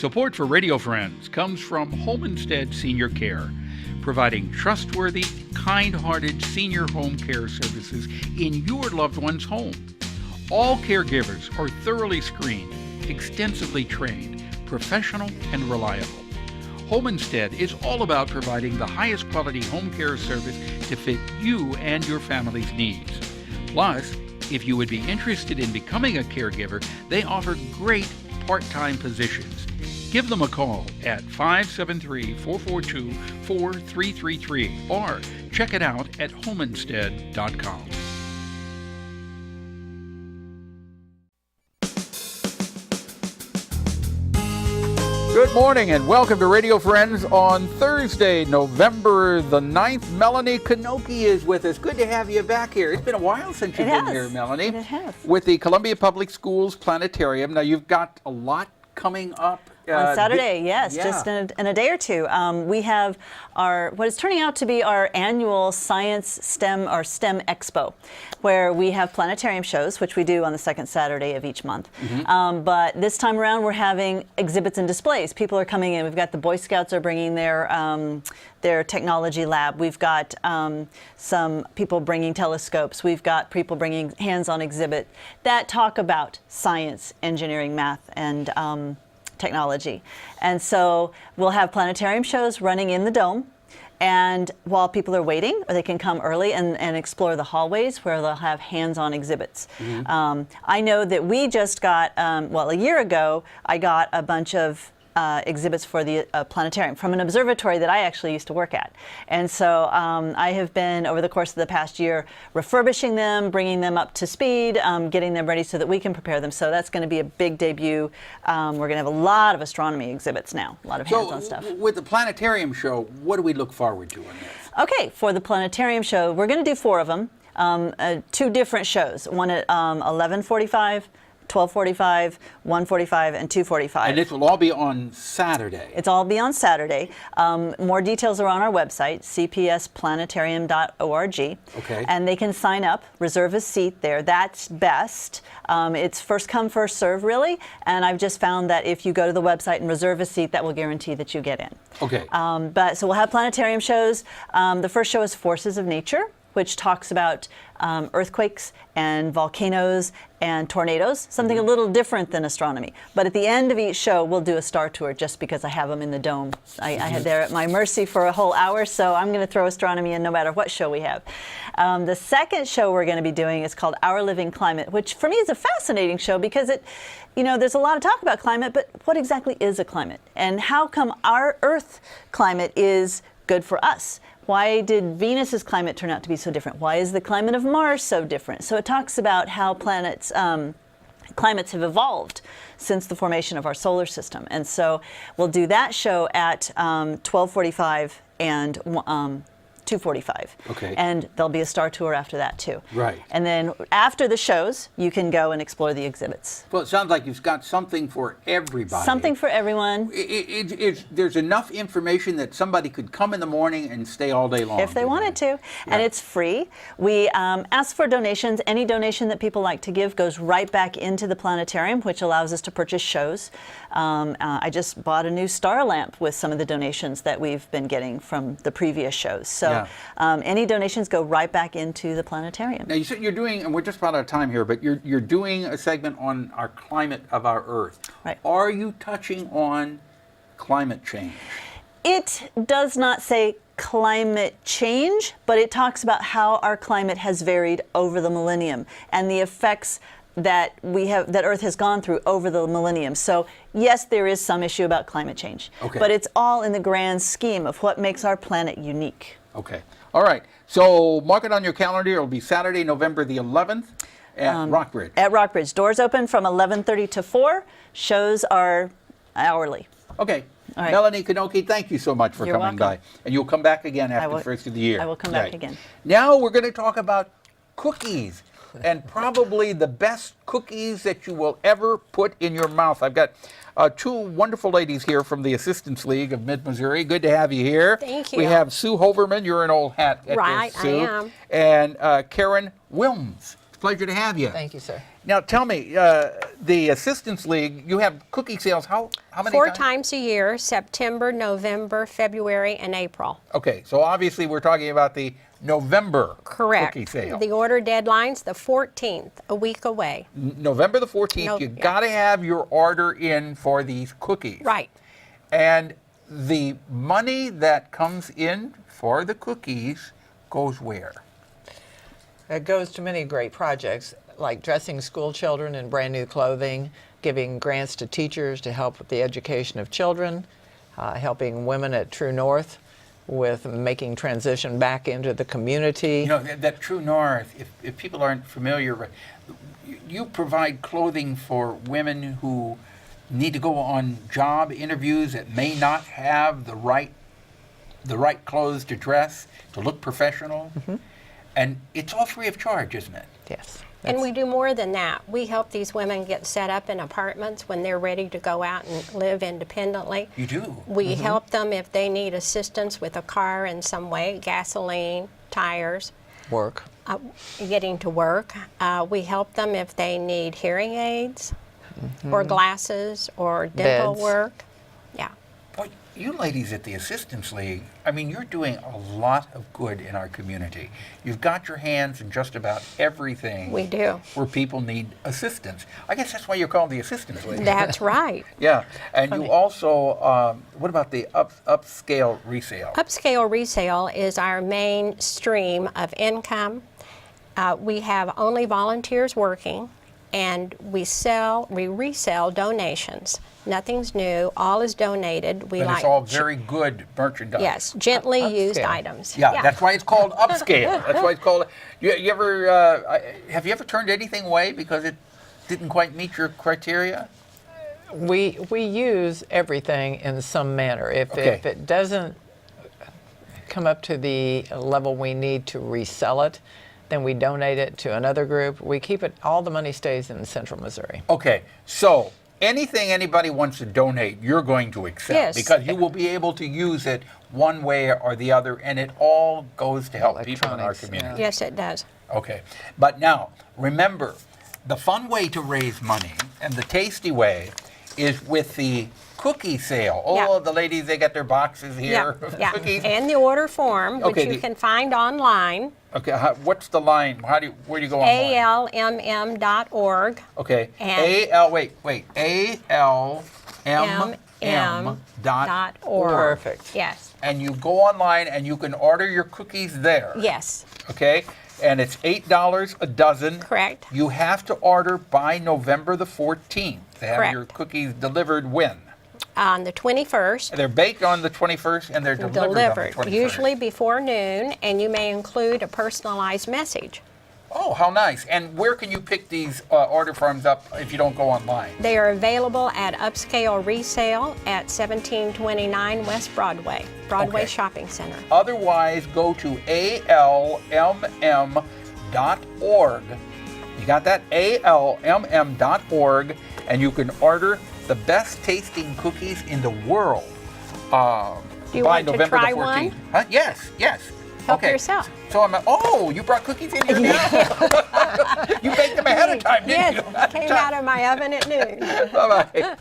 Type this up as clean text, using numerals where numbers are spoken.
Support for Radio Friends comes from Homestead Senior Care, providing trustworthy, kind-hearted senior home care services in your loved one's home. All caregivers are thoroughly screened, extensively trained, professional, and reliable. Homestead is all about providing the highest quality home care service to fit you and your family's needs. Plus, if you would be interested in becoming a caregiver, they offer great part-time positions. Give them a call at 573-442-4333 or check it out at homestead.com. Good morning and welcome to Radio Friends on Thursday, November the 9th. Melanie Knocke is with us. Good to have you back here. It's been a while since you've been here, Melanie. It has. With the Columbia Public Schools Planetarium. Now, you've got a lot coming up. On Saturday, yes, just in a day or two. We have what is turning out to be our annual Science STEM Expo, where we have planetarium shows, which we do on the second Saturday of each month. But this time around, we're having exhibits and displays. People are coming in. We've got the Boy Scouts are bringing their technology lab. We've got some people bringing telescopes. We've got people bringing hands-on exhibit that talk about science, engineering, math, and technology. And so we'll have planetarium shows running in the dome, and while people are waiting, or they can come early and explore the hallways where they'll have hands-on exhibits. I know that we just got, a year ago, I got a bunch of exhibits for the planetarium from an observatory that I actually used to work at. And so I have been, over the course of the past year, refurbishing them, bringing them up to speed, getting them ready so that we can prepare them. So that's going to be a big debut. We're going to have a lot of astronomy exhibits now, a lot of hands-on stuff. With the planetarium show, what do we look forward to in this? Okay, for the planetarium show, we're going to do 4 of them, 2 different shows, one at 11:45, 12:45, 1:45, and 2:45. And this will all be on Saturday. It's all be on Saturday. More details are on our website, cpsplanetarium.org. Okay. And they can sign up, reserve a seat there. That's best. It's first come, first serve, really. And I've just found that if you go to the website and reserve a seat, that will guarantee that you get in. Okay. So we'll have planetarium shows. The first show is Forces of Nature, which talks about earthquakes and volcanoes and tornadoes, something a little different than astronomy. But at the end of each show, we'll do a star tour just because I have them in the dome. I had there at my mercy for a whole hour, so I'm going to throw astronomy in no matter what show we have. The second show we're going to be doing is called Our Living Climate, which for me is a fascinating show because there's a lot of talk about climate, but what exactly is a climate? And how come our Earth climate is good for us? Why did Venus's climate turn out to be so different? Why is the climate of Mars so different? So it talks about how climates have evolved since the formation of our solar system. And so we'll do that show at 12:45 and 2:45. Okay. And there'll be a star tour after that too. Right. And then after the shows, you can go and explore the exhibits. Well, it sounds like you've got something for everybody. Something for everyone. There's enough information that somebody could come in the morning and stay all day long. If they wanted to. And it's free. We ask for donations. Any donation that people like to give goes right back into the planetarium, which allows us to purchase shows. I just bought a new star lamp with some of the donations that we've been getting from the previous shows. So any donations go right back into the planetarium. Now, you said you're doing, and we're just about out of time here, but you're doing a segment on our climate of our Earth. Right. Are you touching on climate change? It does not say climate change, but it talks about how our climate has varied over the millennium and the effects that Earth has gone through over the millennium. So yes, there is some issue about climate change, but it's all in the grand scheme of what makes our planet unique. Okay. All right. So mark it on your calendar. It'll be Saturday, November the 11th at Rockbridge. At Rockbridge. Doors open from 11:30 to 4. Shows are hourly. Okay. All right. Melanie Knocke, thank you so much for coming by. And you'll come back again after the first of the year. I will come back again. Now we're going to talk about cookies. And probably the best cookies that you will ever put in your mouth. I've got 2 wonderful ladies here from the Assistance League of Mid-Missouri. Good to have you here. Thank you. We have Sue HOEVELMAN. You're an old hat at right, this, Sue. I am. And KAREN WILMS. Pleasure to have you. Thank you, sir. Now tell me, the Assistance League, you have cookie sales, how many Four times? times a year, September, November, February, and April. Okay, so obviously we're talking about the November Correct. cookie sale. The order deadline's the 14th, a week away. November the 14th, No, you yeah. got to have your order in for these cookies. Right. And the money that comes in for the cookies goes where? It goes to many great projects, like dressing school children in brand new clothing, giving grants to teachers to help with the education of children, helping women at True North with making transition back into the community. You know, that True North, if people aren't familiar, you provide clothing for women who need to go on job interviews that may not have the right clothes to dress, to look professional. Mm-hmm. And it's all free of charge, isn't it? Yes. And we do more than that. We help these women get set up in apartments when they're ready to go out and live independently. You do? We help them if they need assistance with a car in some way, gasoline, tires, Work. getting to work. We help them if they need hearing aids or glasses or dental Beds. work. Yeah. Boy, you ladies at the Assistance League, I mean, you're doing a lot of good in our community. You've got your hands in just about everything. We do. Where people need assistance. I guess that's why you're called the Assistance League. That's right. Yeah, and you also, what about the upscale resale? Upscale resale is our main stream of income. We have only volunteers working, and we resell donations. Nothing's new, all is donated. But it's all very good merchandise. Yes, gently used Upscale. items. Yeah, that's why it's called upscale. That's why it's called. You ever have you ever turned anything away because it didn't quite meet your criteria? We use everything in some manner. If it doesn't come up to the level we need to resell it, then we donate it to another group. We keep it, all the money stays in Central Missouri. Okay, so anything anybody wants to donate, you're going to accept. Yes. Because you will be able to use it one way or the other, and it all goes to help people in our Electronics, community. Yes, it does. Okay, but now, remember, the fun way to raise money and the tasty way is with the cookie sale. Oh, Yeah. the ladies, they got their boxes here of Yeah. cookies. And the order form, which Okay, you can find online, Okay, what's the line? Where do you go online? ALMM.org. Okay, and- ALMM.org. Perfect. Yes. And you go online and you can order your cookies there. Yes. Okay, and it's $8 a dozen. Correct. You have to order by November the 14th to have Correct. your cookies delivered when? On the 21st. They're baked on the 21st and they're delivered on the 21st. Usually before noon, and you may include a personalized message. Oh, how nice. And where can you pick these order forms up if you don't go online? They are available at Upscale Resale at 1729 West Broadway, Broadway Okay. Shopping Center. Otherwise, go to ALMM.org. You got that? ALMM.org, and you can order the best tasting cookies in the world Do you by want to November try the 14th. one? Huh? Yes, yes. Help Okay. yourself. So you brought cookies in here now? You baked them ahead of time, didn't Yes, you? came out of my oven at noon. Bye-bye.